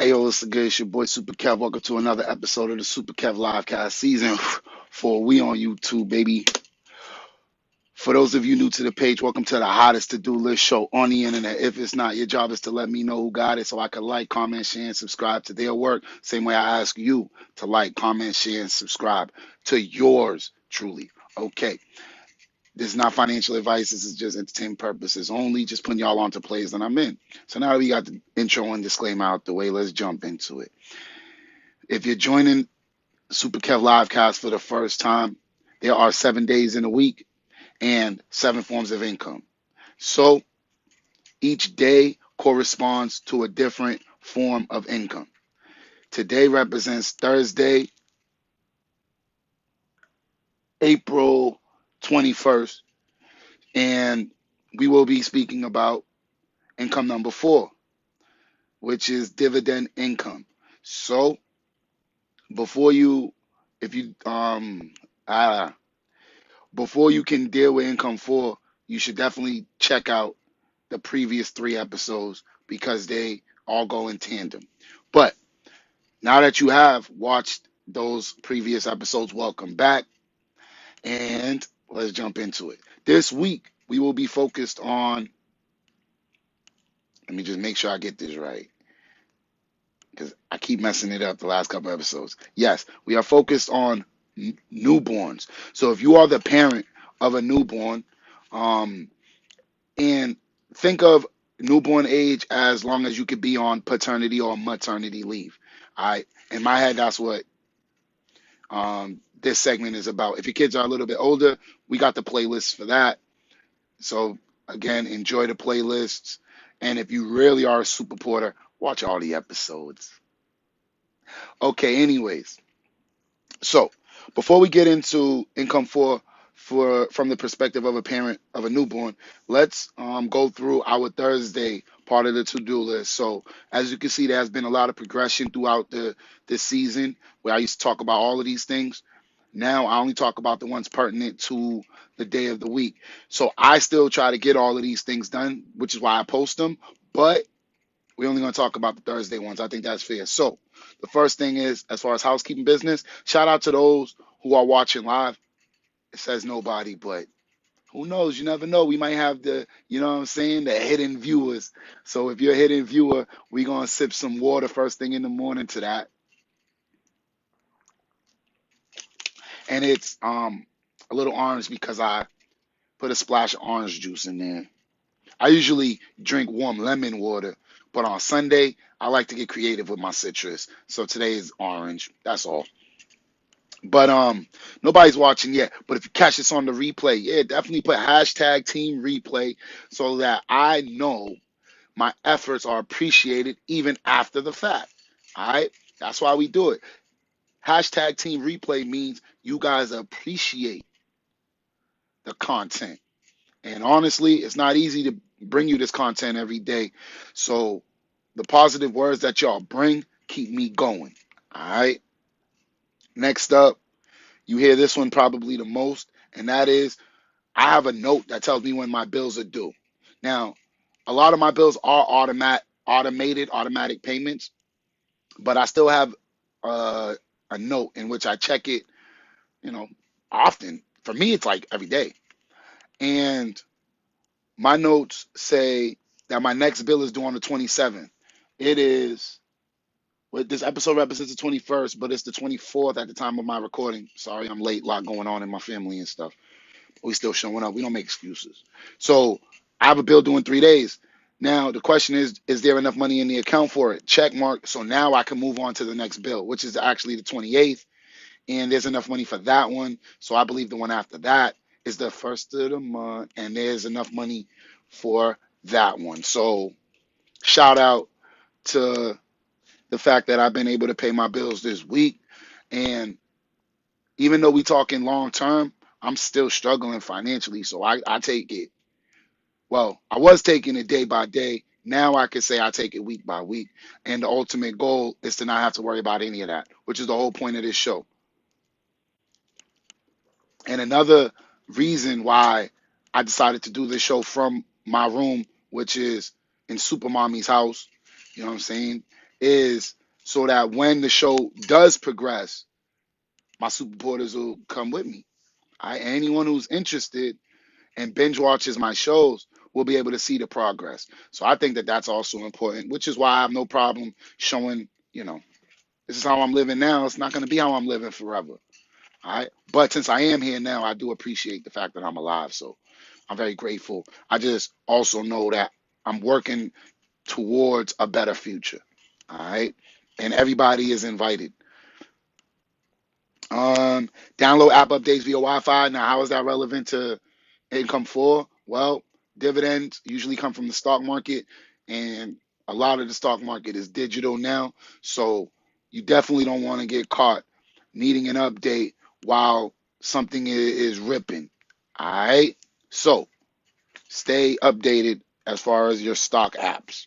Hey, yo, what's good? It's your boy SUPERKev. Welcome to another episode of the SUPERKev Livecast season 4. We on YouTube, baby. For those of you new to the page, welcome to the hottest to-do list show on the internet. If it's not, your job is to let me know who got it so I can like, comment, share, and subscribe to their work. Same way I ask you to like, comment, share, and subscribe to yours truly. Okay. This is not financial advice. This is just entertainment purposes only. Just putting y'all onto plays that I'm in. So now that we got the intro and disclaimer out the way, let's jump into it. If you're joining SUPERKev Livecast for the first time, there are 7 days in a week and 7 forms of income. So each day corresponds to a different form of income. Today represents Thursday, April 21st, and we will be speaking about income number 4, which is dividend income. So before you, if you, before you can deal with income 4, you should definitely check out the previous 3 episodes because they all go in tandem. But now that you have watched those previous episodes, welcome back, and let's jump into it. This week, we will be focused on, let me just make sure I get this right because I keep messing it up the last couple episodes. Yes, we are focused on newborns. So if you are the parent of a newborn, and think of newborn age as long as you could be on paternity or maternity leave. All right. In my head, that's what this segment is about. If your kids are a little bit older, we got the playlists for that. So again, enjoy the playlists. And if you really are a super porter, watch all the episodes. Okay, anyways. So before we get into income for from the perspective of a parent of a newborn, let's go through our Thursday part of the to-do list. So as you can see, there has been a lot of progression throughout this season where I used to talk about all of these things. Now I only talk about the ones pertinent to the day of the week. So I still try to get all of these things done, which is why I post them. But we're only going to talk about the Thursday ones. I think that's fair. So the first thing is, as far as housekeeping business, shout out to those who are watching live. It says nobody, but who knows? You never know. We might have you know what I'm saying, the hidden viewers. So if you're a hidden viewer, we're going to sip some water first thing in the morning to that. And it's a little orange because I put a splash of orange juice in there. I usually drink warm lemon water, but on Sunday, I like to get creative with my citrus. So today is orange. That's all. But nobody's watching yet. But if you catch this on the replay, yeah, definitely put hashtag team replay so that I know my efforts are appreciated even after the fact. All right? That's why we do it. Hashtag team replay means you guys appreciate the content. And honestly, it's not easy to bring you this content every day. So the positive words that y'all bring keep me going. All right? Next up, you hear this one probably the most, and that is I have a note that tells me when my bills are due. Now, a lot of my bills are automatic payments, but I still have a note in which I check it, you know, often. For me, it's like every day. And my notes say that my next bill is due on the 27th. It is, well, this episode represents the 21st, but it's the 24th at the time of my recording. Sorry, I'm late. A lot going on in my family and stuff. We still showing up. We don't make excuses. So I have a bill due in 3 days. Now the question is there enough money in the account for it? Check mark. So now I can move on to the next bill, which is actually the 28th. And there's enough money for that one. So I believe the one after that is the first of the month, and there's enough money for that one. So shout out to the fact that I've been able to pay my bills this week. And even though we talking long term, I'm still struggling financially. So I take it. Well, I was taking it day by day. Now I can say I take it week by week. And the ultimate goal is to not have to worry about any of that, which is the whole point of this show. And another reason why I decided to do this show from my room, which is in Super Mommy's house, you know what I'm saying? is so that when the show does progress, my super supporters will come with me. Anyone who's interested and binge watches my shows will be able to see the progress. So I think that that's also important, which is why I have no problem showing, this is how I'm living now. It's not going to be how I'm living forever. All right. But since I am here now, I do appreciate the fact that I'm alive. So I'm very grateful. I just also know that I'm working towards a better future. All right. And everybody is invited. Download app updates via Wi-Fi. Now, how is that relevant to income for? Well, dividends usually come from the stock market, and a lot of the stock market is digital now. So you definitely don't want to get caught needing an update while something is ripping. All right. So stay updated as far as your stock apps.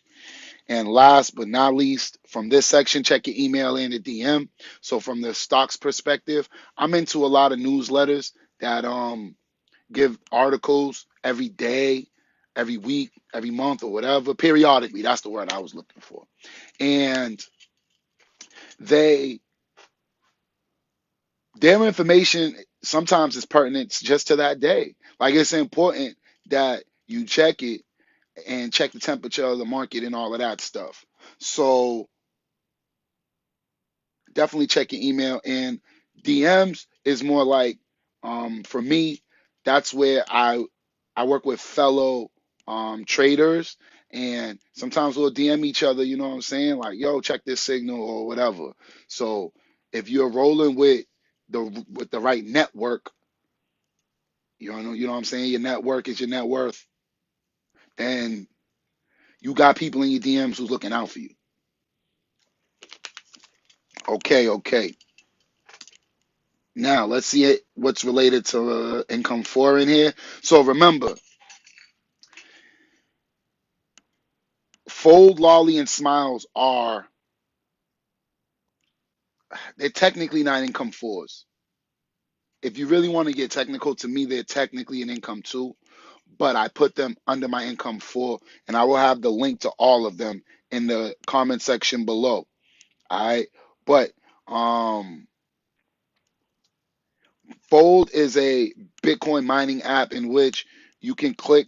And last but not least, from this section, check your email and the DM. So from the stocks perspective, I'm into a lot of newsletters that give articles every day, every week, every month, or whatever, periodically. That's the word I was looking for. And they their information sometimes is pertinent just to that day. Like it's important that you check it and check the temperature of the market and all of that stuff. So definitely check your email, and DMs is more like for me, that's where I work with fellow traders, and sometimes we'll DM each other, you know what I'm saying? Like, yo, check this signal or whatever. So if you're rolling with the right network, you know what I'm saying? Your network is your net worth, then you got people in your DMs who's looking out for you. Okay, okay. Now let's see what's related to income for in here. So remember, Fold, Lolly, and Smiles they're technically not income fours. If you really want to get technical, to me, they're technically an income two, but I put them under my income four, and I will have the link to all of them in the comment section below. All right. But Fold is a Bitcoin mining app in which you can click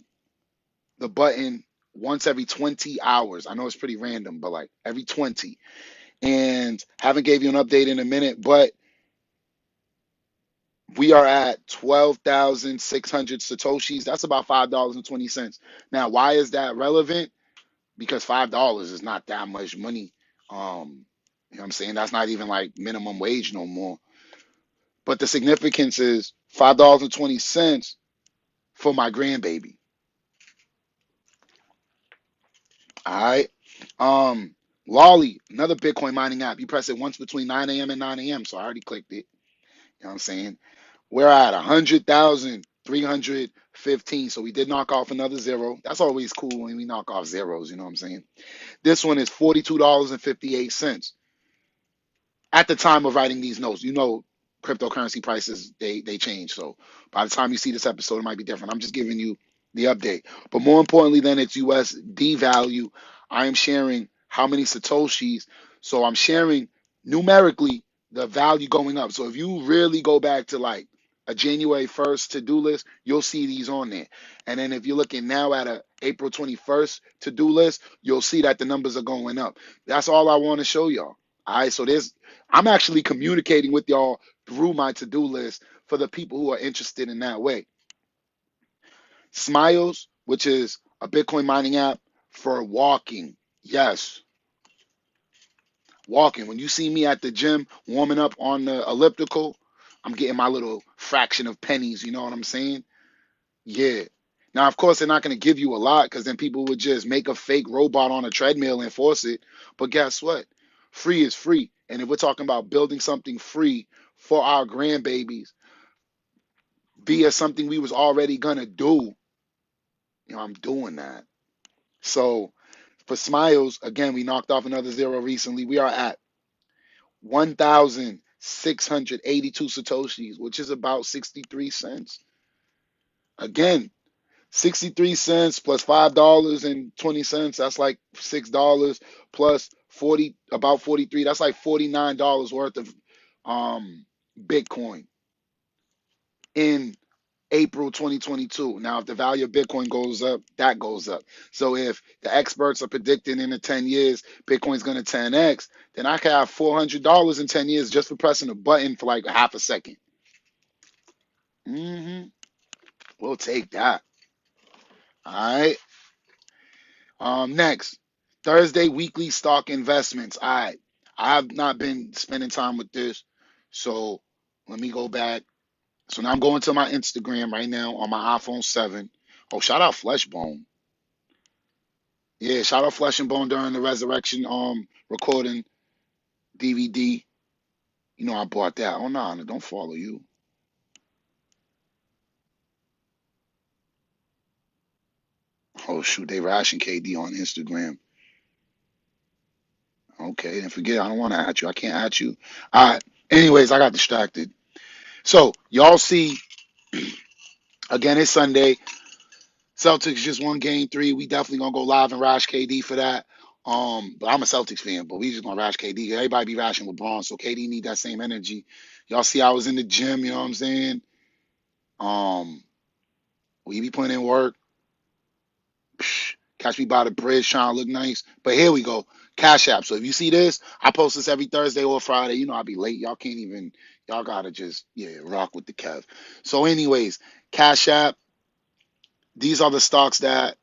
the button once every 20 hours. I know it's pretty random, but like every 20. And haven't gave you an update in a minute, but we are at 12,600 Satoshis. That's about $5.20. Now, why is that relevant? Because $5 is not that much money. You know what I'm saying? That's not even like minimum wage no more. But the significance is $5.20 for my grandbaby. All right. Lolly, another Bitcoin mining app. You press it once between 9 a.m. and 9 a.m. So I already clicked it. You know what I'm saying? We're at 100,315. So we did knock off another zero. That's always cool when we knock off zeros. You know what I'm saying? This one is $42.58 at the time of writing these notes. Cryptocurrency prices, they change. So by the time you see this episode, it might be different. I'm just giving you the update. But more importantly than its USD value, I am sharing how many Satoshis. So I'm sharing numerically the value going up. So if you really go back to like a January 1st to-do list, you'll see these on there. And then if you're looking now at a April 21st to-do list, you'll see that the numbers are going up. That's all I want to show y'all. All right, so I'm actually communicating with y'all through my to-do list for the people who are interested in that way. Smiles, which is a Bitcoin mining app for walking. Yes, walking. When you see me at the gym warming up on the elliptical, I'm getting my little fraction of pennies. You know what I'm saying? Yeah. Now, of course, they're not going to give you a lot because then people would just make a fake robot on a treadmill and force it. But guess what? Free is free. And if we're talking about building something free for our grandbabies via something we was already going to do, I'm doing that. So for Smiles, again, we knocked off another zero recently. We are at 1,682 Satoshis, which is about 63 cents. Again, 63 cents plus $5.20. That's like $6 plus 40, about 43. That's like $49 worth of Bitcoin in April 2022. Now, if the value of Bitcoin goes up, that goes up. So if the experts are predicting in the 10 years Bitcoin's going to 10x, then I could have $400 in 10 years just for pressing a button for like half a second. We'll take that. All right. Next, Thursday weekly stock investments. All right. I have not been spending time with this. So let me go back. So now I'm going to my Instagram right now on my iPhone 7. Oh, shout out Fleshbone. Yeah, shout out Flesh and Bone during the Resurrection recording DVD. You know I bought that. Oh no, don't follow you. Oh shoot, they ration KD on Instagram. Okay, and forget I don't want to at you. I can't at you. All right. Anyways, I got distracted. So y'all see again it's Sunday. Celtics just won game 3. We definitely gonna go live and rash KD for that. But I'm a Celtics fan, but we just gonna rash KD. Everybody be rashing LeBron, so KD need that same energy. Y'all see I was in the gym, you know what I'm saying? Um, we be putting in work. Catch me by the bridge trying to look nice. But here we go. Cash App. So if you see this, I post this every Thursday or Friday. You know I'll be late. Y'all can't even, y'all gotta just, yeah, rock with the Kev. So anyways, Cash App. These are the stocks that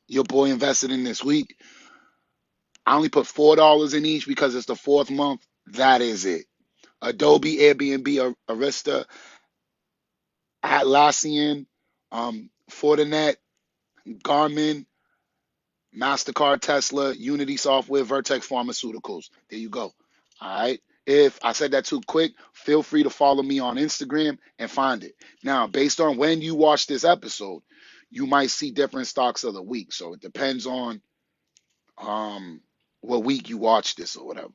your boy invested in this week. I only put $4 in each because it's the 4th month. That is it. Adobe, Airbnb, Arista, Atlassian, Fortinet, Garmin, MasterCard, Tesla, Unity Software, Vertex Pharmaceuticals. There you go. All right. If I said that too quick, feel free to follow me on Instagram and find it. Now, based on when you watch this episode, you might see different stocks of the week. So it depends on um what week you watch this or whatever.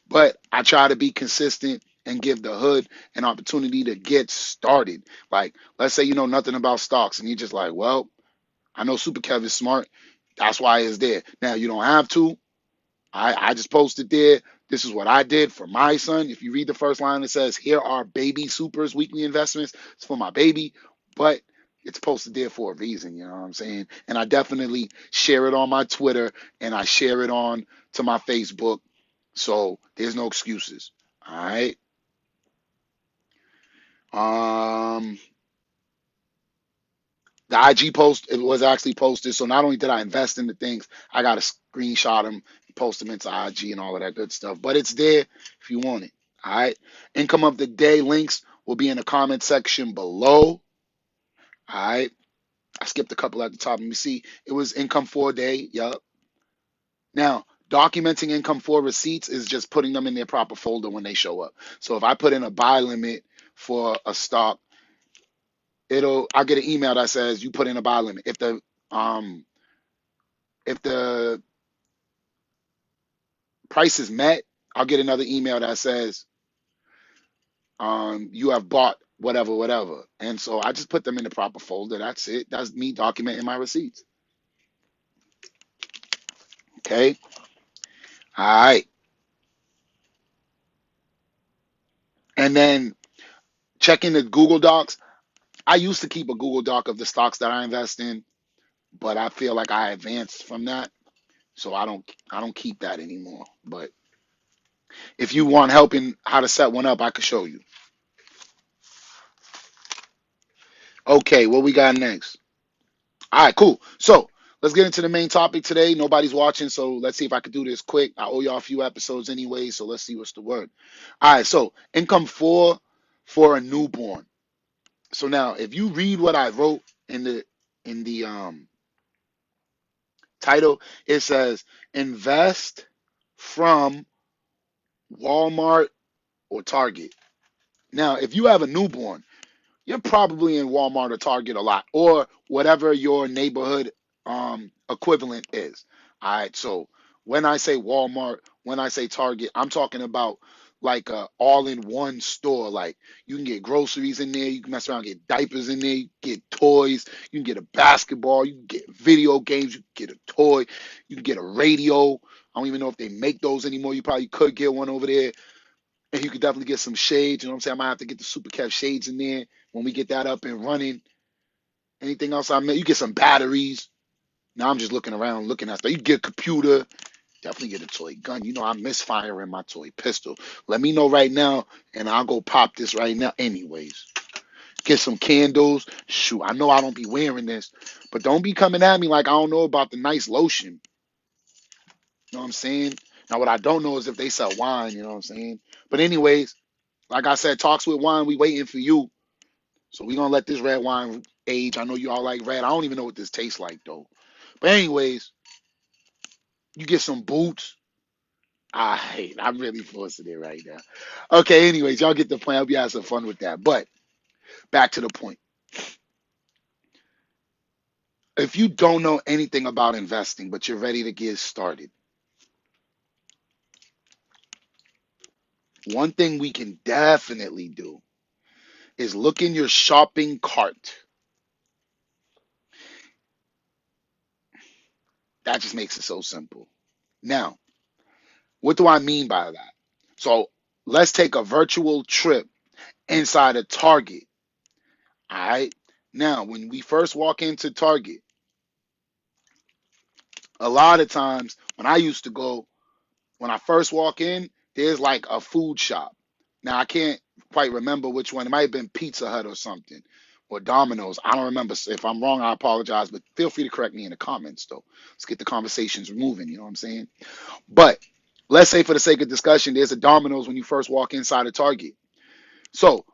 But I try to be consistent and give the hood an opportunity to get started. Like, let's say you know nothing about stocks and you're just like, well, I know SUPERKev is smart. That's why it's there. Now you don't have to. I just posted there. This is what I did for my son. If you read the first line, it says, "Here are baby supers weekly investments." It's for my baby, but it's posted there for a reason. You know what I'm saying? And I definitely share it on my Twitter and I share it on to my Facebook. So there's no excuses. All right. Um, the IG post it was actually posted. So not only did I invest in the things, I got to screenshot them, post them into IG and all of that good stuff. But it's there if you want it. All right. Income of the day links will be in the comment section below. All right. I skipped a couple at the top. Let me see. It was income for a day. Yup. Now, documenting income for receipts is just putting them in their proper folder when they show up. So if I put in a buy limit for a stock, I'll get an email that says you put in a buy limit. Um if the price is met, I'll get another email that says you have bought whatever, whatever. And so I just put them in the proper folder. That's it. That's me documenting my receipts. Okay. All right. And then checking the Google Docs. I used to keep a Google Doc of the stocks that I invest in, but I feel like I advanced from that. So I don't keep that anymore. But if you want help in how to set one up, I could show you. Okay, what we got next? All right, cool. So let's get into the main topic today. Nobody's watching, so let's see if I could do this quick. I owe y'all a few episodes anyway, so let's see what's the word. All right, so income for a newborn. So now, if you read what I wrote in the title, it says invest from Walmart or Target. Now, if you have a newborn, you're probably in Walmart or Target a lot, or whatever your neighborhood equivalent is. All right. So when I say Walmart, when I say Target, I'm talking about like a all-in-one store. Like you can get groceries in there, you can mess around and get diapers in there, you can get toys, you can get a basketball, you can get video games, you can get a toy, you can get a radio. I don't even know if they make those anymore. You probably could get one over there. And you could definitely get some shades. You know what I'm saying? I might have to get the SUPERKev shades in there when we get that up and running. Anything else I meant? You get some batteries. Now I'm just looking around, looking at stuff. You get a computer. Definitely get a toy gun. You know, I miss firing my toy pistol. Let me know right now, and I'll go pop this right now. Anyways, get some candles. Shoot, I know I don't be wearing this, but don't be coming at me like I don't know about the nice lotion. You know what I'm saying? Now, what I don't know is if they sell wine. You know what I'm saying? But anyways, like I said, talks with wine. We waiting for you. So we gonna let this red wine age. I know you all like red. I don't even know what this tastes like though. But anyways, you get some boots. I'm really forcing it right now. Okay, anyways, y'all get the point. I hope you have some fun with that. But back to the point. If you don't know anything about investing, but you're ready to get started, one thing we can definitely do is look in your shopping cart. That just makes it so simple. Now, what do I mean by that? So let's take a virtual trip inside a Target. All right. Now, when we first walk into Target, a lot of times when I used to go, when I first walk in, there's like a food shop. Now, I can't quite remember which one. It might have been Pizza Hut or something or Domino's. I don't remember. If I'm wrong, I apologize, but feel free to correct me in the comments, though. Let's get the conversations moving. You know what I'm saying? But let's say for the sake of discussion, there's a Domino's when you first walk inside a Target. So,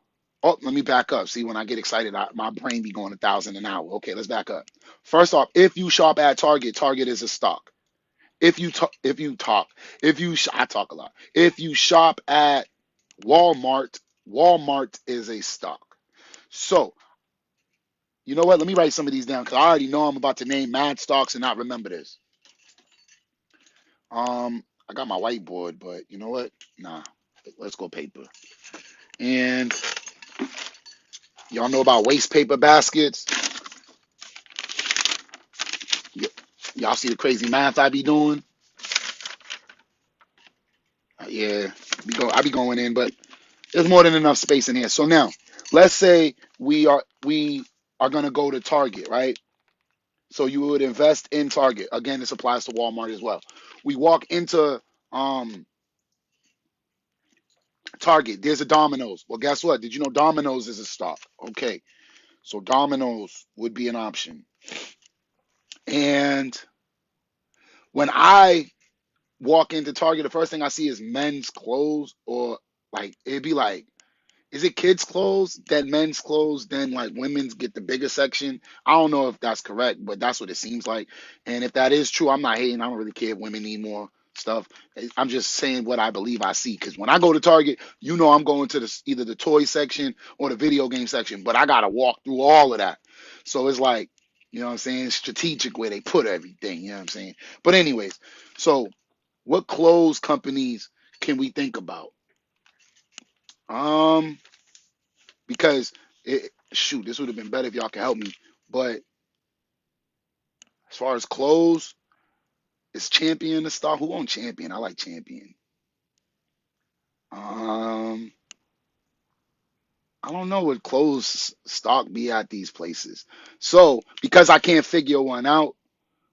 oh, let me back up. See, when I get excited, my brain be going 1,000 an hour. Okay, let's back up. First off, if you shop at Target, Target is a stock. I talk a lot. If you shop at Walmart, Walmart is a stock. So, you know what? Let me write some of these down because I already know I'm about to name mad stocks and not remember this. I got my whiteboard, but you know what? Nah, let's go paper. And y'all know about waste paper baskets. Y'all see the crazy math I be doing? Yeah, I be going in, but there's more than enough space in here. So now, let's say we are gonna go to Target, right? So you would invest in Target. Again, this applies to Walmart as well. We walk into um Target. There's a Domino's. Well, guess what? Did you know Domino's is a stock? Okay, so Domino's would be an option. And when I walk into Target, the first thing I see is men's clothes, or like it'd be like, is it kids' clothes, then men's clothes, then like women's get the bigger section? I don't know if that's correct, but that's what it seems like. And if that is true, I'm not hating. I don't really care if women need more stuff. I'm just saying what I believe I see. Because when I go to Target, you know I'm going to either the toy section or the video game section, but I gotta walk through all of that. So it's like, you know what I'm saying, strategic where they put everything. You know what I'm saying. But anyways, so what clothes companies can we think about? Um, because shoot, this would have been better if y'all could help me. But as far as clothes, is Champion the star? Who on Champion? I like Champion. Um, I don't know what clothes stock be at these places. So because I can't figure one out,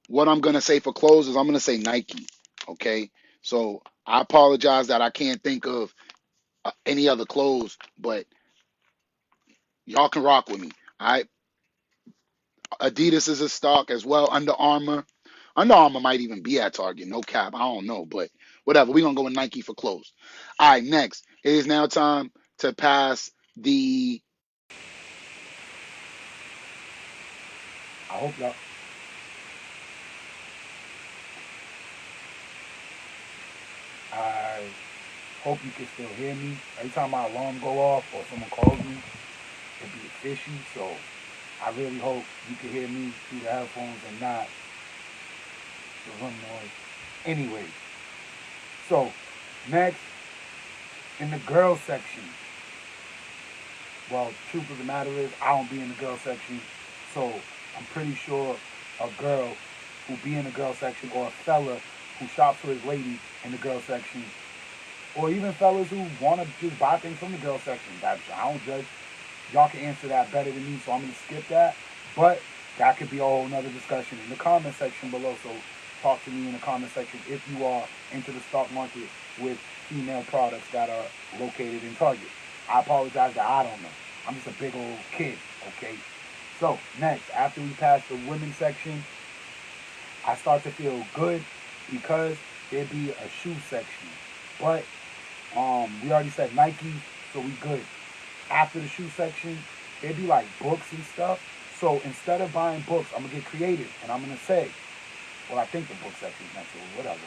what I'm gonna say for clothes is I'm gonna say Nike. Okay. So I apologize that I can't think of any other clothes, but y'all can rock with me. All right. Adidas is a stock as well. Under Armour. Under Armour might even be at Target. No cap. I don't know. But whatever. We're going to go with Nike for clothes. All right, next. It is now time to pass the. I hope y'all. I hope you can still hear me. Every time my alarm go off or someone calls me, it be fishy. So I really hope you can hear me through the headphones and not the room noise. Anyway, so next In the girls section, well, truth of the matter is, I don't be in the girl section, so I'm pretty sure a girl who be in the girl section, or a fella who shops for his lady in the girl section, or even fellas who want to just buy things from the girl section. I don't judge. Y'all can answer that better than me, so I'm going to skip that. But that could be a whole nother discussion in the comment section below. So talk to me in the comment section if you are into the stock market with female products that are located in Target. I apologize that I don't know. I'm just a big old kid, okay? So next, after we pass the women's section, I start to feel good because there'd be a shoe section. But we already said Nike, so we good. After the shoe section, there'd be like books and stuff. So instead of buying books, I'm gonna get creative and I'm gonna say, well, I think the book section is next, or whatever.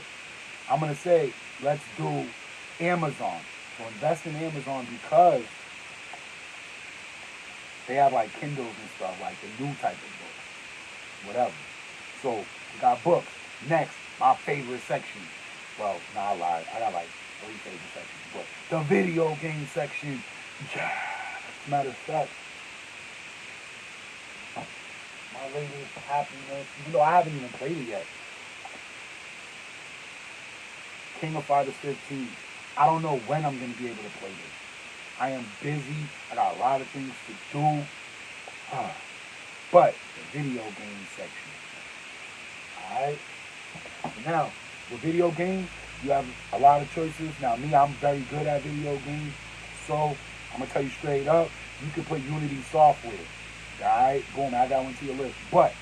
I'm gonna say, let's do Amazon. So invest in Amazon because they have like Kindles and stuff, like the new type of books, whatever. So we got books. Next, my favorite section. Well, nah, I lied. I got like 3 favorite sections, but the video game section. Yeah. As a matter of fact, my latest happiness, even though I haven't even played it yet. King of Fighters 15. I don't know when I'm going to be able to play this. I am busy. I got a lot of things to do. But the video game section. Alright? Now, with video games, you have a lot of choices. Now, me, I'm very good at video games. So, I'm going to tell you straight up, you can put Unity software. Alright? Boom, add that one to your list. But,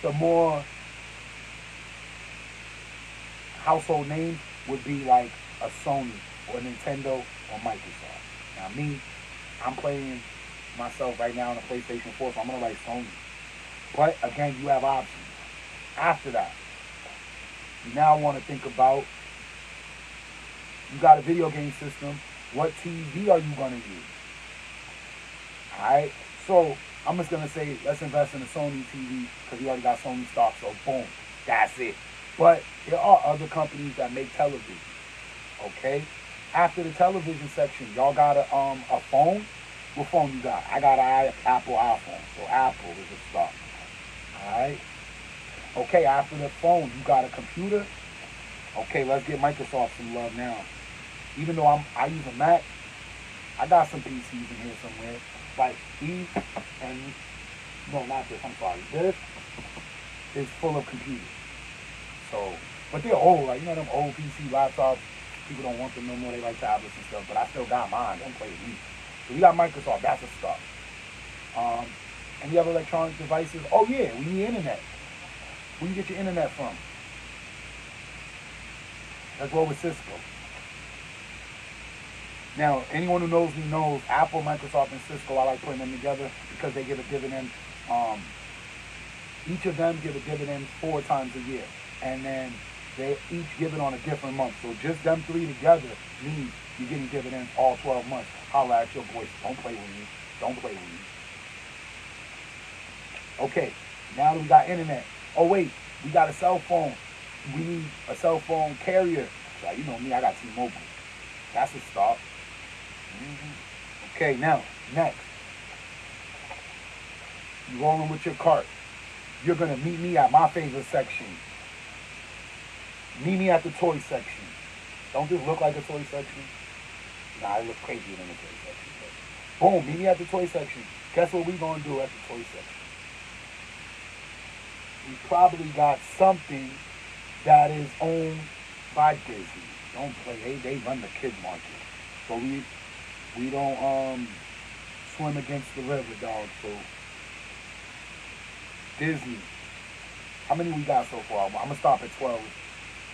the more household names would be like a Sony or Nintendo or Microsoft. Now, me, I'm playing myself right now on a PlayStation 4, so I'm going to write Sony. But, again, you have options. After that, you now want to think about, you got a video game system, what TV are you going to use? Alright, so I'm just going to say, let's invest in a Sony TV, because we already got Sony stock, so boom, that's it. But there are other companies that make television, okay? After the television section, y'all got a phone? What phone you got? I got an Apple iPhone, so Apple is a stock, alright? Okay, after the phone, you got a computer? Okay, let's get Microsoft some love now. Even though I use a Mac, I got some PCs in here somewhere. Like these, and no, not this, I'm sorry. This is full of computers. So, but they're old, like, you know them old PC laptops, people don't want them no more, they like tablets and stuff, but I still got mine, don't play with me. So we got Microsoft, that's a start. And we have electronic devices. Oh yeah, we need internet. Where you get your internet from? Let's go with Cisco. Now, anyone who knows me knows Apple, Microsoft, and Cisco, I like putting them together because they give a dividend. Each of them give a dividend 4 times a year. And then they each give it on a different month. So just them 3 together means you're getting dividends all 12 months. Holla at your boys. Don't play with me. Don't play with me. Okay, now that we got internet. Oh wait, we got a cell phone. We need a cell phone carrier. So, you know me, I got T-Mobile. That's a start. Okay, now, next. You rolling with your cart. You're going to meet me at my favorite section. Meet me at the toy section. Don't this look like a toy section? Nah, it looks crazier than a toy section. But boom, meet me at the toy section. Guess what we going to do at the toy section? We probably got something that is owned by Disney. Don't play, they run the kids market. So we don't swim against the river, dog. So Disney. How many we got so far? I'm gonna stop at 12.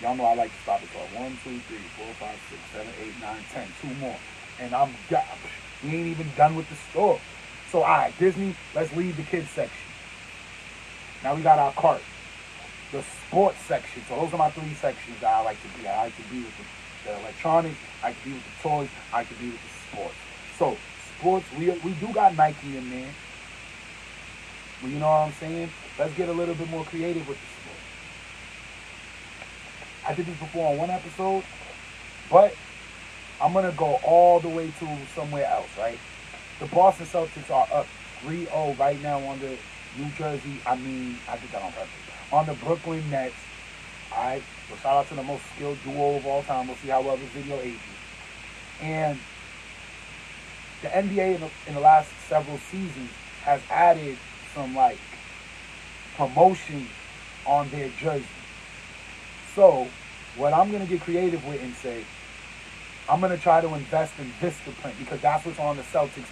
Y'all know I like to stop at 12. 1, 2, 3, 4, 5, 6, 7, 8, 9, 10. 2 more. And we ain't even done with the store. So alright, Disney, let's leave the kids section. Now we got our cart. The sports section. So those are my 3 sections that I like to be. I like to be with the electronics. I like to be with the toys. I like to be with the sports. So sports, we do got Nike in there. Well, you know what I'm saying? Let's get a little bit more creative with the sports. I did this before on one episode, but I'm going to go all the way to somewhere else, right? The Boston Celtics are up 3-0 right now on the New Jersey, I did that on purpose, on the Brooklyn Nets. All right, so shout out to the most skilled duo of all time. We'll see how well this video ages. And the NBA in the last several seasons has added some like promotion on their jersey. So what I'm gonna get creative with and say, I'm gonna try to invest in Vistaprint because that's what's on the Celtics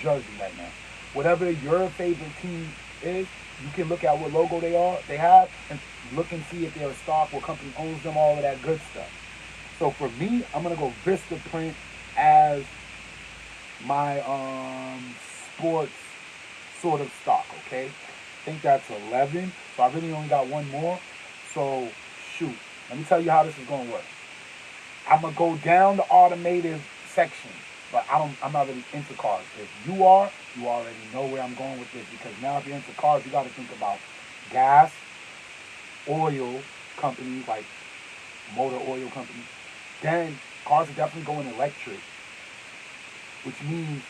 jersey right now. Whatever your favorite team is, you can look at what logo they have, and look and see if they're a stock, what company owns them, all of that good stuff. So for me, I'm gonna go Vistaprint as my sports sort of stock, okay? I think that's 11, so I really only got one more. So shoot, let me tell you how this is gonna work. I'm gonna go down the automotive section, but I'm not really into cars. If you are, you already know where I'm going with this, because now if you're into cars, you gotta think about gas, oil companies like motor oil companies. Then cars are definitely going electric, which means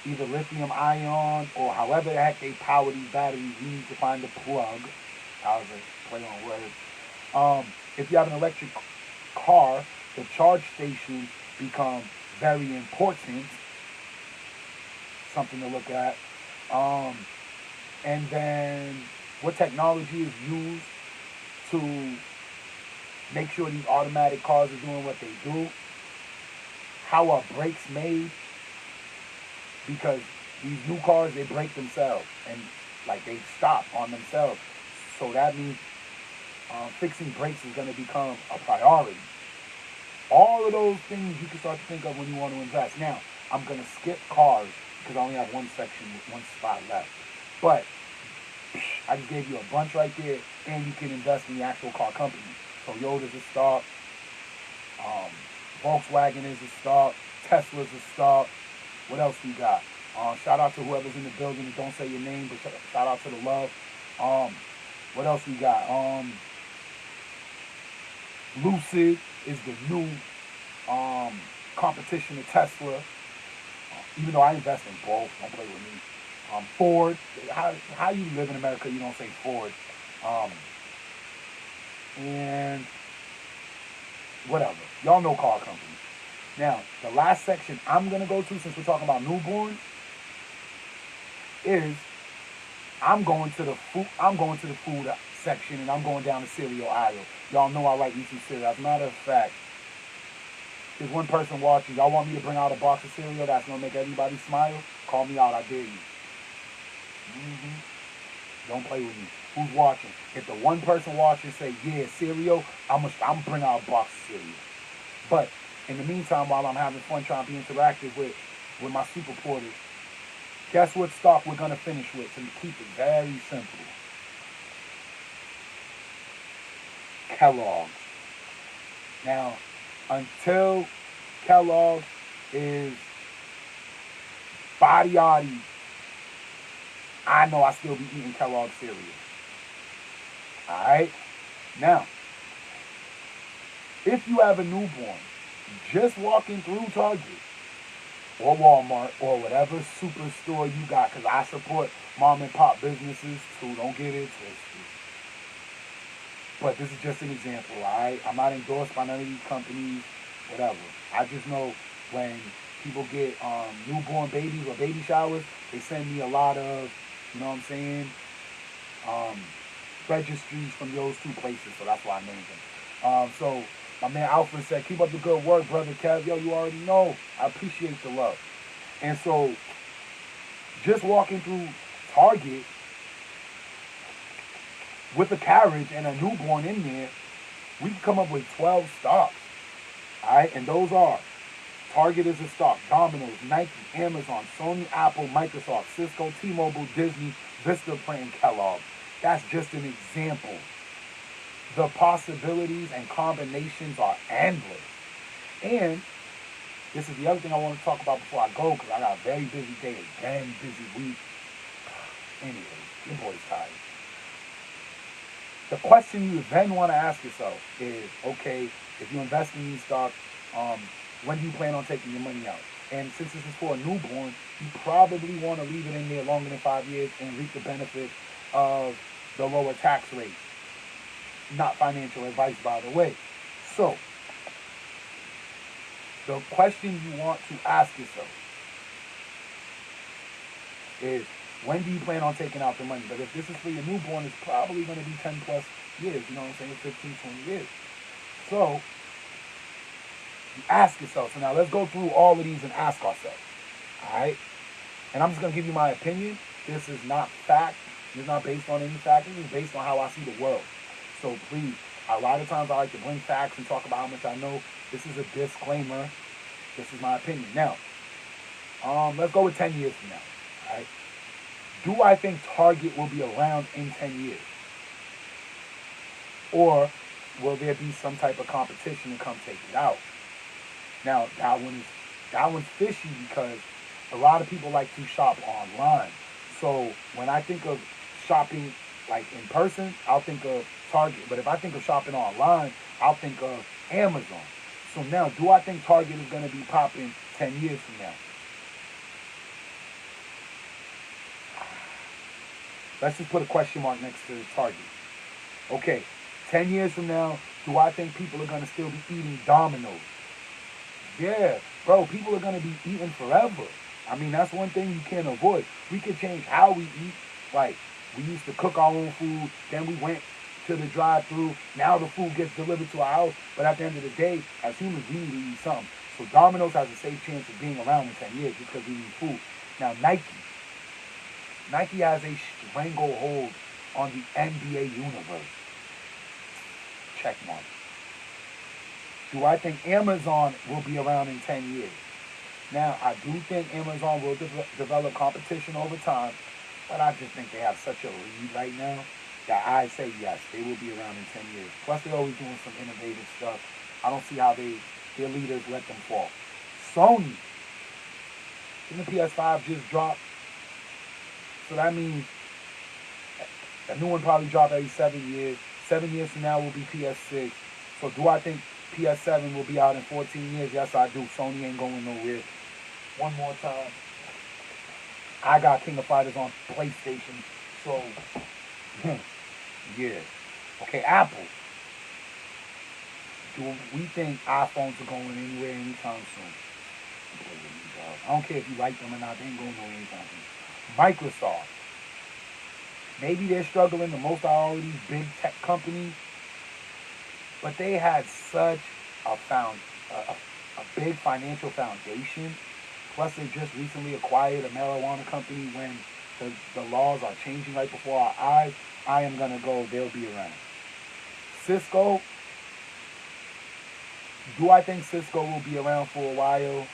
either lithium ion or however the heck they power these batteries. You need to find the plug. That was a play on words. If you have an electric car, the charge stations become very important. Something to look at. And then what technology is used to make sure these automatic cars are doing what they do. How are brakes made? Because these new cars, they brake themselves and like they stop on themselves. So that means fixing brakes is going to become a priority. All of those things you can start to think of when you want to invest. Now, I'm going to skip cars because I only have one section with one spot left. But I just gave you a bunch right there, and you can invest in the actual car company. Toyota's a stock. Volkswagen is a stock. Tesla's a stock. What else we got? Shout out to whoever's in the building and don't say your name, but shout out to the love. What else we got? Lucid is the new competition to Tesla. Even though I invest in both, don't play with me. Ford, how you live in America, you don't say Ford. And whatever. Y'all know car companies. Now, the last section I'm going to go to, since we're talking about newborns, is I'm going to the food section, and I'm going down the cereal aisle. Y'all know I like me some cereal. As a matter of fact, there's one person watching. Y'all want me to bring out a box of cereal that's going to make everybody smile? Call me out. I dare you. Don't play with me. Who's watching? If the one person watching say, yeah, cereal, I'm bring out a box of cereal. But in the meantime, while I'm having fun trying to be interactive with my super porters, guess what stock we're going to finish with to keep it very simple? Kellogg's. Now, until Kellogg's is body, I know I still be eating Kellogg's cereal. Alright? Now, if you have a newborn, just walking through Target or Walmart or whatever superstore you got, because I support mom and pop businesses too, don't get it twisted. But this is just an example, alright? I'm not endorsed by none of these companies, whatever. I just know when people get newborn babies or baby showers, they send me a lot of, you know what I'm saying, registries from those two places, so that's why I named them. So my man Alfred said, keep up the good work, brother Kev. Yo, you already know. I appreciate the love. And so just walking through Target with a carriage and a newborn in there, we can come up with 12 stocks. All right, and those are Target is a stock, Domino's, Nike, Amazon, Sony, Apple, Microsoft, Cisco, T-Mobile, Disney, Vistaprint, and Kellogg. That's just an example. The possibilities and combinations are endless. And this is the other thing I want to talk about before I go, because I got a very busy day, a very busy week. Anyway, your boy's tired. The question you then want to ask yourself is, okay, if you invest in these stocks, when do you plan on taking your money out? And since this is for a newborn, you probably want to leave it in there longer than 5 years and reap the benefit of the lower tax rate. Not financial advice, by the way. So, the question you want to ask yourself is, when do you plan on taking out the money? But if this is for your newborn, it's probably going to be 10 plus years, you know what I'm saying, 15, 20 years. So, you ask yourself. So now let's go through all of these and ask ourselves. All right? And I'm just going to give you my opinion. This is not fact. It's not based on any fact. This is based on how I see the world. So please, a lot of times I like to bring facts and talk about how much I know. This is a disclaimer. This is my opinion. Now, let's go with 10 years from now. All right? Do I think Target will be around in 10 years? Or will there be some type of competition to come take it out? Now, that one's fishy because a lot of people like to shop online. So when I think of shopping like in person, I'll think of Target. But if I think of shopping online, I'll think of Amazon. So now, do I think Target is going to be popping 10 years from now? Let's just put a question mark next to Target. Okay, 10 years from now, do I think people are going to still be eating Domino's? Yeah, bro, people are going to be eating forever. I mean, that's one thing you can't avoid. We can change how we eat. Like, we used to cook our own food, then we went to the drive-thru. Now the food gets delivered to our house. But at the end of the day, as humans, we need to eat something. So Domino's has a safe chance of being around in 10 years just because we need food. Now, Nike has a stranglehold on the NBA universe. Check mark. Do I think Amazon will be around in 10 years? Now, I do think Amazon will develop competition over time, but I just think they have such a lead right now that I say yes, they will be around in 10 years. Plus, they're always doing some innovative stuff. I don't see how their leaders let them fall. Sony, the PS5 just dropped, so that means a new one probably dropped every 7 years. 7 years from now will be PS6. So do I think PS7 will be out in 14 years? Yes, I do. Sony ain't going nowhere. One more time. I got King of Fighters on PlayStation. So, yeah. Okay, Apple. Do we think iPhones are going anywhere anytime soon? I don't care if you like them or not. They ain't going nowhere anytime soon. Microsoft. Maybe they're struggling the most out of all these big tech companies. But they had such a big financial foundation. Plus, they just recently acquired a marijuana company when the laws are changing right before our eyes. I am going to go, they'll be around. Cisco, do I think Cisco will be around for a while?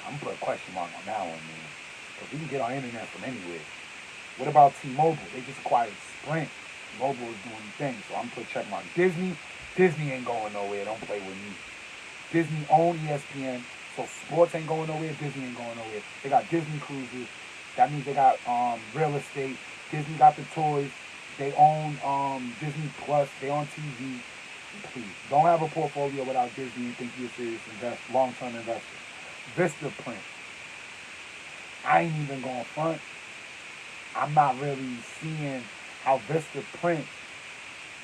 I'm going to put a question mark on that one, man. Because we can get our internet from anywhere. What about T-Mobile? They just acquired Sprint. Mobile is doing things, so I'm gonna put check mark. Disney ain't going nowhere. Don't play with me. Disney own ESPN, so sports ain't going nowhere. Disney ain't going nowhere. They got Disney cruises. That means they got real estate. Disney got the toys. They own Disney Plus. They on TV. Please don't have a portfolio without Disney and think you're a serious long-term investor. Vistaprint. I ain't even going front. I'm not really seeing how Vistaprint,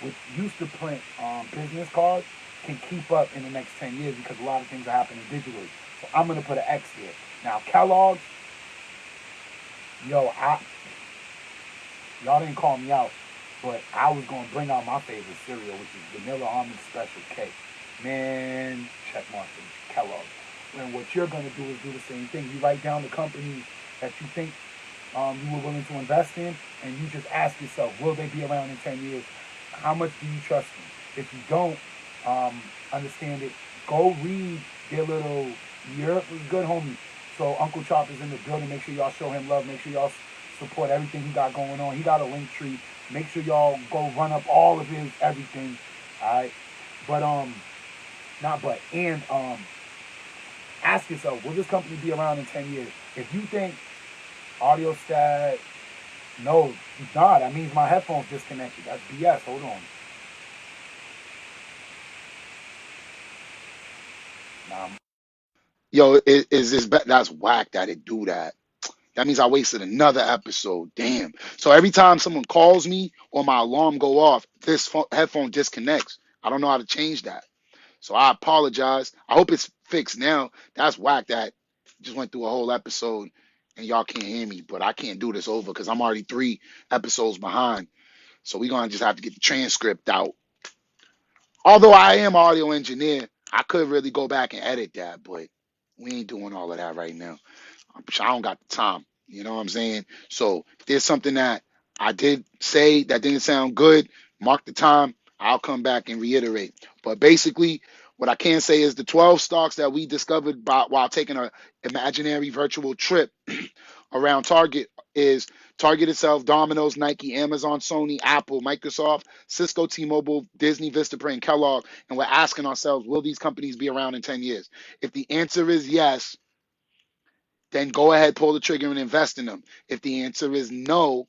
which used to print business cards, can keep up in the next 10 years because a lot of things are happening digitally. So I'm going to put an X there. Now, Kellogg's, y'all didn't call me out, but I was going to bring out my favorite cereal, which is Vanilla Almond Special K. Man, check mark for Kellogg's. And what you're going to do is do the same thing. You write down the companies that you think you were willing to invest in, and you just ask yourself, will they be around in 10 years? How much do you trust them? If you don't understand it, go read their little, Europe is good, homie. So Uncle Chop is in the building. Make sure y'all show him love. Make sure y'all support everything he got going on. He got a link tree. Make sure y'all go run up all of his everything. All right. But, ask yourself, will this company be around in 10 years? If you think audio stat, no, nah, that means my headphones disconnected. That's BS. Hold on. Now, Yo, is this that's whack that it do that? That means I wasted another episode. Damn. So every time someone calls me or my alarm go off, this headphone disconnects. I don't know how to change that. So I apologize. I hope it's fixed now. That's whack that just went through a whole episode and y'all can't hear me, but I can't do this over because I'm already 3 episodes behind. So we're gonna just have to get the transcript out. Although I am an audio engineer, I could really go back and edit that, but we ain't doing all of that right now. I don't got the time. You know what I'm saying? So if there's something that I did say that didn't sound good, mark the time. I'll come back and reiterate. But basically, what I can say is the 12 stocks that we discovered while taking an imaginary virtual trip around Target is Target itself, Domino's, Nike, Amazon, Sony, Apple, Microsoft, Cisco, T-Mobile, Disney, Vistaprint, and Kellogg. And we're asking ourselves, will these companies be around in 10 years? If the answer is yes, then go ahead, pull the trigger and invest in them. If the answer is no,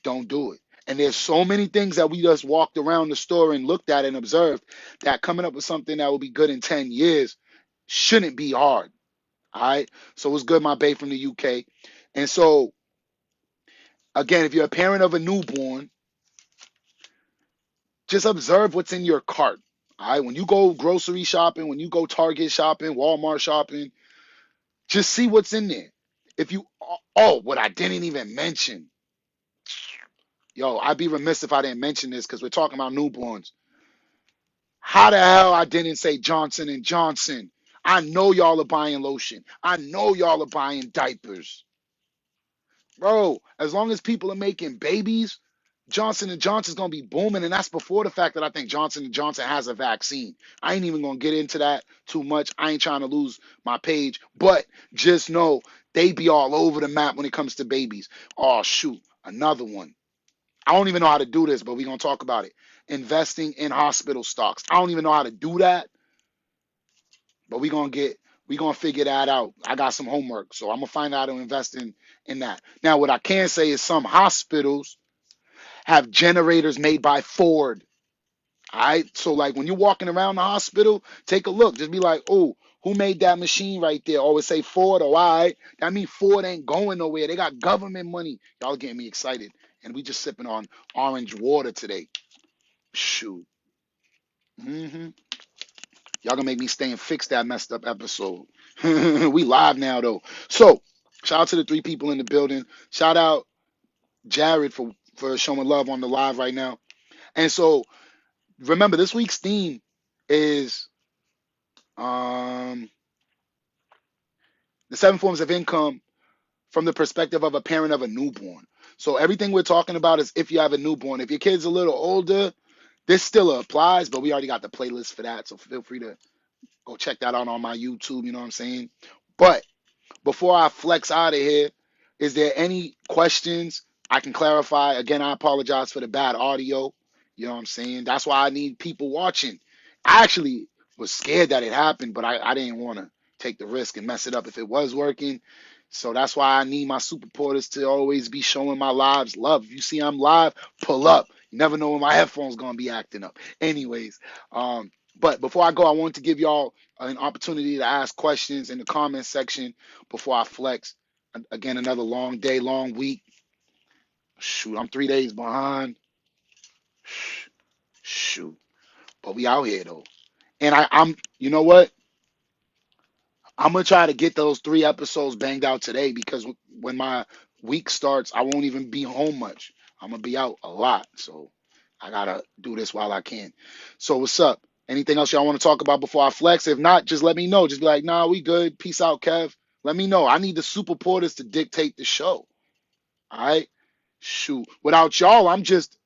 don't do it. And there's so many things that we just walked around the store and looked at and observed that coming up with something that will be good in 10 years shouldn't be hard. All right. So it was good, my babe from the UK. And so, again, if you're a parent of a newborn, just observe what's in your cart. All right. When you go grocery shopping, when you go Target shopping, Walmart shopping, just see what's in there. If you, oh, what I didn't even mention. Yo, I'd be remiss if I didn't mention this because we're talking about newborns. How the hell I didn't say Johnson and Johnson? I know y'all are buying lotion. I know y'all are buying diapers. Bro, as long as people are making babies, Johnson and Johnson's gonna be booming, and that's before the fact that I think Johnson and Johnson has a vaccine. I ain't even gonna get into that too much. I ain't trying to lose my page, but just know they be all over the map when it comes to babies. Oh shoot, another one. I don't even know how to do this, but we're gonna talk about it. Investing in hospital stocks. I don't even know how to do that, but we're gonna figure that out. I got some homework, so I'm gonna find out how to invest in that. Now, what I can say is some hospitals have generators made by Ford. All right. So like when you're walking around the hospital, take a look. Just be like, oh, who made that machine right there? Always say Ford. Oh, all right. That means Ford ain't going nowhere. They got government money. Y'all getting me excited. And we just sipping on orange water today. Shoot. hmm Y'all gonna make me stay and fix that messed up episode. We live now though. So shout out to the 3 people in the building. Shout out Jared for showing love on the live right now. And so remember this week's theme is um the 7 forms of income from the perspective of a parent of a newborn. So everything we're talking about is if you have a newborn. If your kid's a little older, this still applies, but we already got the playlist for that. So feel free to go check that out on my YouTube. You know what I'm saying? But before I flex out of here, is there any questions I can clarify? Again, I apologize for the bad audio. You know what I'm saying? That's why I need people watching. I actually was scared that it happened, but I didn't want to take the risk and mess it up if it was working. So that's why I need my super porters to always be showing my lives love. If you see I'm live, pull up. You never know when my headphones gonna be acting up. Anyways, but before I go, I want to give y'all an opportunity to ask questions in the comment section before I flex. Again, another long day, long week. Shoot, I'm 3 days behind. Shoot, but we out here though. And you know what? I'm gonna try to get those 3 episodes banged out today because when my week starts, I won't even be home much. I'm gonna be out a lot, so I gotta do this while I can. So what's up? Anything else y'all want to talk about before I flex? If not, just let me know. Just be like, nah, we good. Peace out, Kev. Let me know. I need the super porters to dictate the show. All right. Shoot. Without y'all, I'm just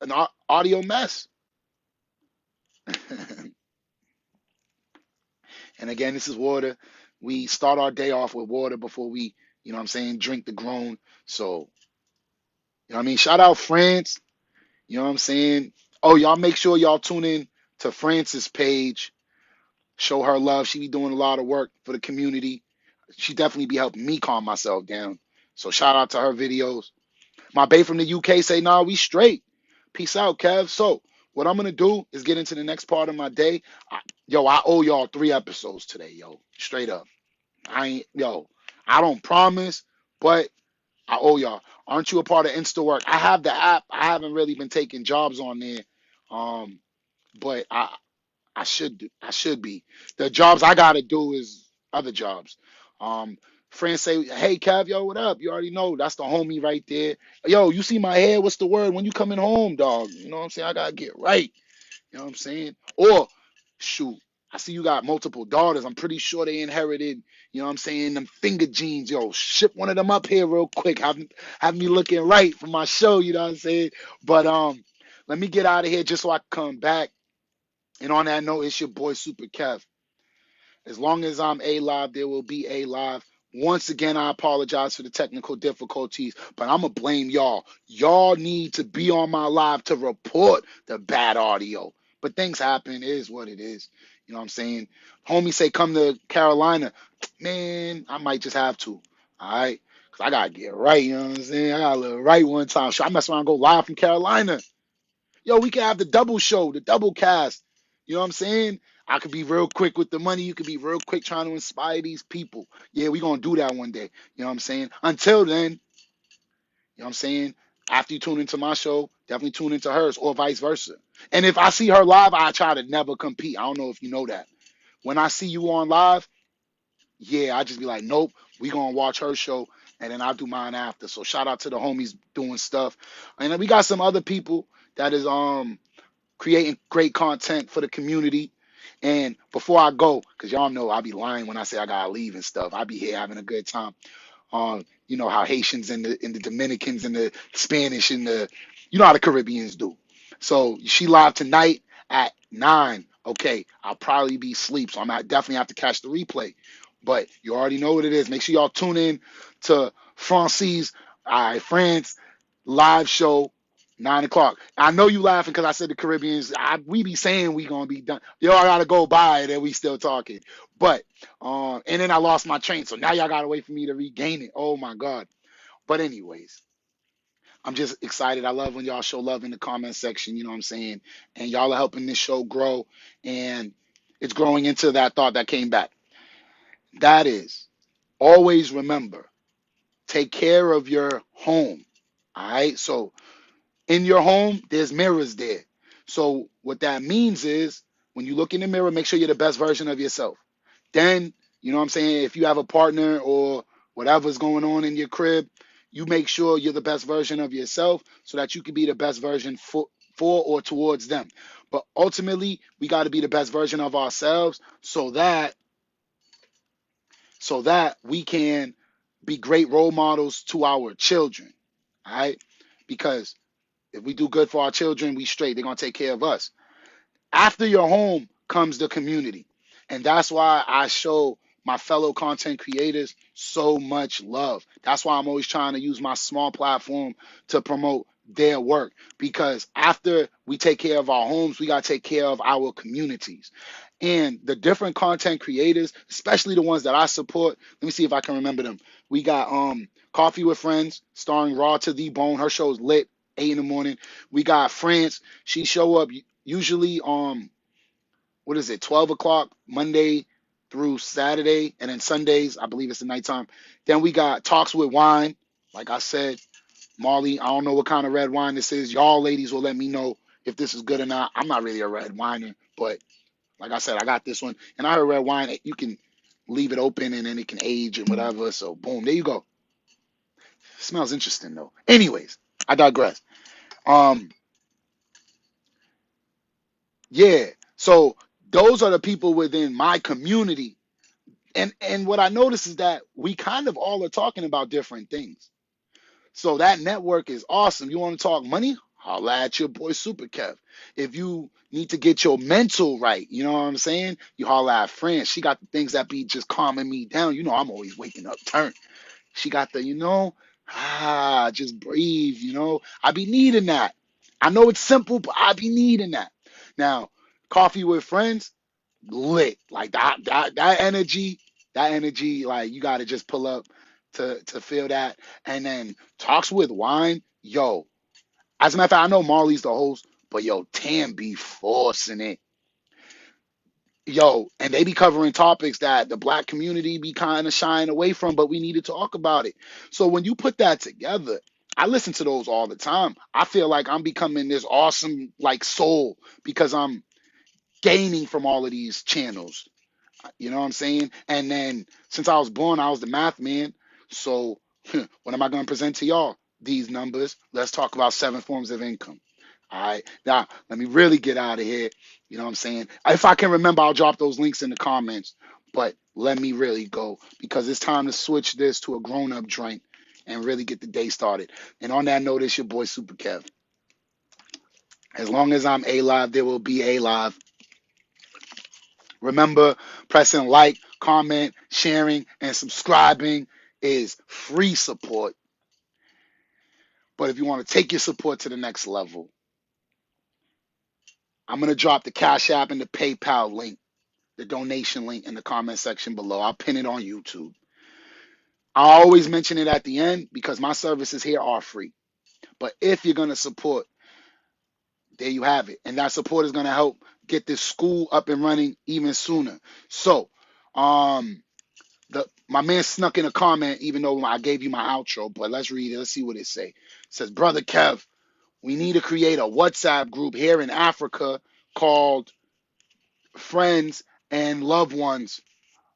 an audio mess. And again, this is water. We start our day off with water before we, you know what I'm saying, drink the grown. So, you know what I mean? Shout out France. You know what I'm saying? Oh, y'all make sure y'all tune in to France's page. Show her love. She be doing a lot of work for the community. She definitely be helping me calm myself down. So shout out to her videos. My babe from the UK say, nah, we straight. Peace out, Kev. So what I'm gonna do is get into the next part of my day. I owe y'all 3 episodes today, yo. Straight up. I don't promise, but I owe y'all. Aren't you a part of InstaWork? I have the app. I haven't really been taking jobs on there. Um, but I should be. The jobs I gotta do is other jobs. Um, Friends say, "Hey, Kev, yo, what up?" You already know that's the homie right there. Yo, you see my hair? What's the word? When you coming home, dog? You know what I'm saying? I gotta get right. You know what I'm saying? Or shoot, I see you got multiple daughters. I'm pretty sure they inherited, you know what I'm saying, them finger genes. Yo, ship one of them up here real quick. Have me looking right for my show, you know what I'm saying? But let me get out of here just so I can come back. And on that note, it's your boy Super Kev. As long as I'm A live, there will be A live. Once again, I apologize for the technical difficulties, but I'm going to blame y'all. Y'all need to be on my live to report the bad audio. But things happen. It is what it is. You know what I'm saying? Homie say come to Carolina. Man, I might just have to. All right? Because I got to get right. You know what I'm saying? I got to live right one time. Sure, I mess around and go live from Carolina. Yo, we can have the double show, the double cast. You know what I'm saying? I could be real quick with the money. You could be real quick trying to inspire these people. Yeah, we gonna do that one day. You know what I'm saying? Until then, you know what I'm saying? After you tune into my show, definitely tune into hers or vice versa. And if I see her live, I try to never compete. I don't know if you know that. When I see you on live, yeah, I just be like, nope, we gonna watch her show and then I'll do mine after. So shout out to the homies doing stuff. And then we got some other people that is creating great content for the community. And before I go, because y'all know I be lying when I say I gotta leave and stuff. I be here having a good time. You know how Haitians and the Dominicans and the Spanish and the you know how the Caribbeans do. So she live tonight at 9. Okay, I'll probably be asleep, so definitely have to catch the replay. But you already know what it is. Make sure y'all tune in to Francis, France live show 9 o'clock. I know you laughing because I said the Caribbeans. We be saying we gonna be done. Y'all gotta go by and then we still talking. But and then I lost my train, so now y'all gotta wait for me to regain it. Oh my god. But anyways, I'm just excited. I love when y'all show love in the comment section. You know what I'm saying? And y'all are helping this show grow, and it's growing into that thought that came back. That is, always remember, take care of your home. All right. So in your home, there's mirrors there. So what that means is when you look in the mirror, make sure you're the best version of yourself. Then, you know what I'm saying, if you have a partner or whatever's going on in your crib, you make sure you're the best version of yourself so that you can be the best version for or towards them. But ultimately, we got to be the best version of ourselves so that we can be great role models to our children. All right? Because if we do good for our children, we straight. They're gonna take care of us. After your home comes the community. And that's why I show my fellow content creators so much love. That's why I'm always trying to use my small platform to promote their work. Because after we take care of our homes, we got to take care of our communities. And the different content creators, especially the ones that I support, let me see if I can remember them. We got Coffee with Friends, starring Raw to the Bone. Her show's lit, 8 in the morning. We got France. She show up usually what is it, 12 o'clock Monday through Saturday, and then Sundays, I believe it's the nighttime. Then we got Talks with Wine. Like I said, Marley, I don't know what kind of red wine this is. Y'all ladies will let me know if this is good or not. I'm not really a red winer, but like I said, I got this one. And I heard red wine, you can leave it open and then it can age and whatever. So boom, there you go. Smells interesting though. Anyways, I digress. Um, yeah. So those are the people within my community. And what I notice is that we kind of all are talking about different things. So that network is awesome. You want to talk money? Holla at your boy Super Kev. If you need to get your mental right, you know what I'm saying? You holla at France. She got the things that be just calming me down. You know, I'm always waking up turned. She got the, just breathe, I be needing that. I know it's simple, but I be needing that. Now, Coffee with Friends, lit. Like that energy, like you gotta just pull up to feel that. And then Talks with Wine, yo. As a matter of fact, I know Marley's the host, But yo, Tam be forcing it. Yo, and they be covering topics that the black community be kind of shying away from, but we need to talk about it. So when you put that together, I listen to those all the time. I feel like I'm becoming this awesome like soul because I'm gaining from all of these channels. You know what I'm saying? And then since I was born, I was the math man. So what am I going to present to y'all? These numbers. Let's talk about 7 forms of income. All right. Now, let me really get out of here. You know what I'm saying? If I can remember, I'll drop those links in the comments. But let me really go because it's time to switch this to a grown up drink and really get the day started. And on that note, it's your boy Super Kev. As long as I'm A live, there will be A live. Remember, pressing like, comment, sharing, and subscribing is free support. But if you want to take your support to the next level, I'm going to drop the Cash App and the PayPal link, the donation link in the comment section below. I'll pin it on YouTube. I always mention it at the end because my services here are free. But if you're going to support, there you have it. And that support is going to help get this school up and running even sooner. So, my man snuck in a comment, even though I gave you my outro, but let's read it. Let's see what it say. It says, Brother Kev, we need to create a WhatsApp group here in Africa called Friends and Loved Ones.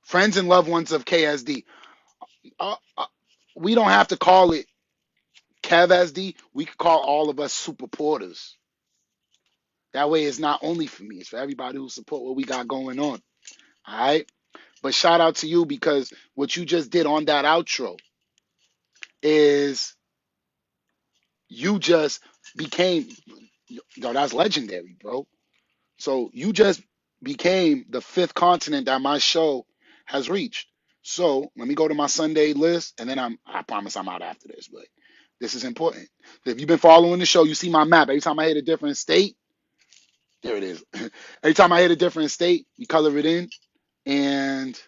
Friends and Loved Ones of KSD. Uh, uh, we don't have to call it KevSD. We could call all of us super porters. That way it's not only for me. It's for everybody who support what we got going on. All right? But shout out to you because what you just did on that outro is you just became, yo, that's legendary, bro. So you just became the 5th continent that my show has reached. So let me go to my Sunday list, and then I promise I'm out after this, but this is important. If you've been following the show, you see my map. Every time I hit a different state, there it is. Every time I hit a different state, we color it in, and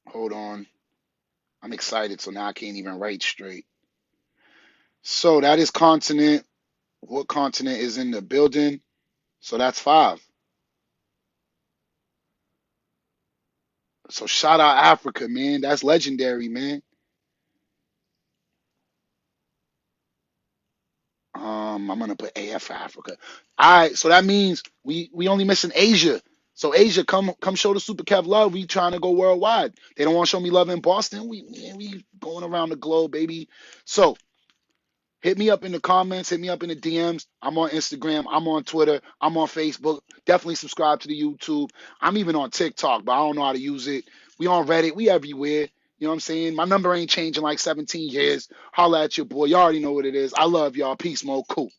hold on. I'm excited, so now I can't even write straight. So that is continent. What continent is in the building? So that's 5. So shout out Africa, man. That's legendary, man. I'm gonna put AF for Africa. All right, so that means we only missing Asia. So Asia, come show the Super Kev love. We trying to go worldwide. They don't want to show me love in Boston. We going around the globe, baby. So hit me up in the comments. Hit me up in the DMs. I'm on Instagram. I'm on Twitter. I'm on Facebook. Definitely subscribe to the YouTube. I'm even on TikTok, but I don't know how to use it. We on Reddit. We everywhere. You know what I'm saying? My number ain't changing like 17 years. Holla at your boy. You already know what it is. I love y'all. Peace, Mo. Cool.